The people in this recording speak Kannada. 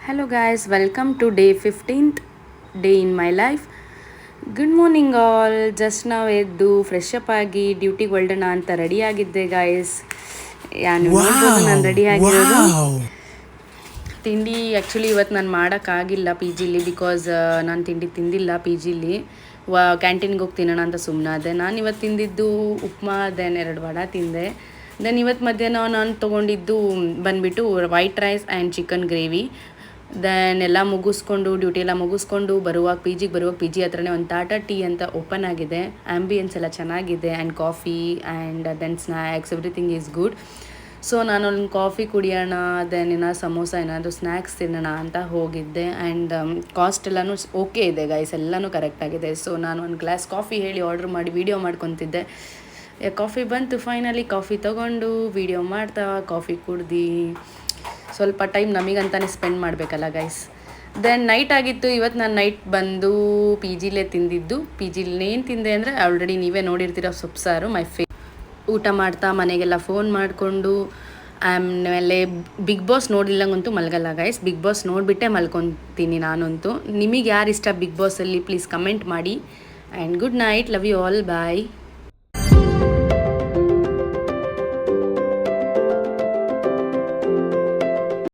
Hello guys, welcome to day 15th day in my life. Good morning all. Just ನಾವು ಎದ್ದು ಫ್ರೆಶ್ ಅಪ್ ಆಗಿ ಡ್ಯೂಟಿಗೆ ಹೊರಡೋಣ ಅಂತ ರೆಡಿ ಆಗಿದ್ದೆ ಗಾಯ್ಸ್. ನೀವು ನೋಡ್ಬೋದು ನಾನು ರೆಡಿ ಆಗಿರೋದು. ತಿಂಡಿ ಆ್ಯಕ್ಚುಲಿ ಇವತ್ತು ನಾನು ಮಾಡೋಕ್ಕಾಗಿಲ್ಲ ಪಿ ಜಿಲಿ, ಬಿಕಾಸ್ ನಾನು ತಿಂಡಿ ತಿಂದಿಲ್ಲ ಪಿ ಜಿಲಿ. ಕ್ಯಾಂಟೀನ್ಗೆ ಹೋಗಿ ತಿನ್ನೋಣ ಅಂತ ಸುಮ್ಮನಾದೆ. ನಾನು ಇವತ್ತು ತಿಂದಿದ್ದು ಉಪ್ಮಾ, ದೆನ್ 2 ವಡೆ ತಿಂದೆ. ದೆನ್ ಇವತ್ತು ಮಧ್ಯಾಹ್ನ ನಾನು ತೊಗೊಂಡಿದ್ದು ಬಂದುಬಿಟ್ಟು white rice and chicken gravy. Then ಎಲ್ಲ ಮುಗಿಸ್ಕೊಂಡು ಡ್ಯೂಟಿ ಎಲ್ಲ ಮುಗಿಸ್ಕೊಂಡು ಬರುವಾಗ ಪಿ ಜಿ ಹತ್ರನೇ ಒಂದು ಟಾಟಾ ಟೀ ಅಂತ ಓಪನ್ ಆಗಿದೆ. ಆ್ಯಂಬಿಯನ್ಸ್ ಎಲ್ಲ ಚೆನ್ನಾಗಿದೆ and coffee and then snacks everything is good. So ನಾನೊಂದು ಕಾಫಿ ಕುಡಿಯೋಣ, ದೆನ್ ಸಮೋಸ ಏನಾದರೂ ಸ್ನ್ಯಾಕ್ಸ್ ತಿನ್ನೋಣ ಅಂತ ಹೋಗಿದ್ದೆ. ಆ್ಯಂಡ್ ಕಾಸ್ಟ್ ಎಲ್ಲನೂ ಓಕೆ ಇದೆ ಗೈಸ್, ಎಲ್ಲನೂ ಕರೆಕ್ಟಾಗಿದೆ. ಸೊ ನಾನು ಒಂದು ಗ್ಲಾಸ್ ಕಾಫಿ ಹೇಳಿ ಆರ್ಡ್ರ್ ಮಾಡಿ ವೀಡಿಯೋ ಮಾಡ್ಕೊತಿದ್ದೆ. ಕಾಫಿ ಬಂತು, ಫೈನಲಿ ಕಾಫಿ ತೊಗೊಂಡು ವೀಡಿಯೋ ಮಾಡ್ತಾ ಕಾಫಿ ಕುಡ್ದು ಸ್ವಲ್ಪ ಟೈಮ್ ನಮಗಂತಾನೆ ಸ್ಪೆಂಡ್ ಮಾಡಬೇಕಲ್ಲ ಗೈಸ್. ದೆನ್ ನೈಟ್ ಆಗಿತ್ತು. ಇವತ್ತು ನಾನು ನೈಟ್ ಬಂದು ಪಿ ಜಿಲೇ ತಿಂದಿದ್ದು. ಪಿ ಜಿಲಿ ಏನು ತಿಂದೆ ಅಂದರೆ ಆಲ್ರೆಡಿ ನೀವೇ ನೋಡಿರ್ತೀರ, ಸೊಪ್ಪು ಸಾರು ಊಟ ಮಾಡ್ತಾ ಮನೆಗೆಲ್ಲ ಫೋನ್ ಮಾಡಿಕೊಂಡು ಆಮೇಲೆ ಬಿಗ್ ಬಾಸ್ ನೋಡಿಲ್ಲಂಗಂತೂ ಮಲಗಲ್ಲ ಗೈಸ್. ಬಿಗ್ ಬಾಸ್ ನೋಡಿಬಿಟ್ಟೆ ಮಲ್ಕೊತೀನಿ ನಾನಂತೂ. ನಿಮಗೆ ಯಾರು ಇಷ್ಟ ಬಿಗ್ ಬಾಸಲ್ಲಿ ಪ್ಲೀಸ್ ಕಮೆಂಟ್ ಮಾಡಿ. And good night, love you all, bye.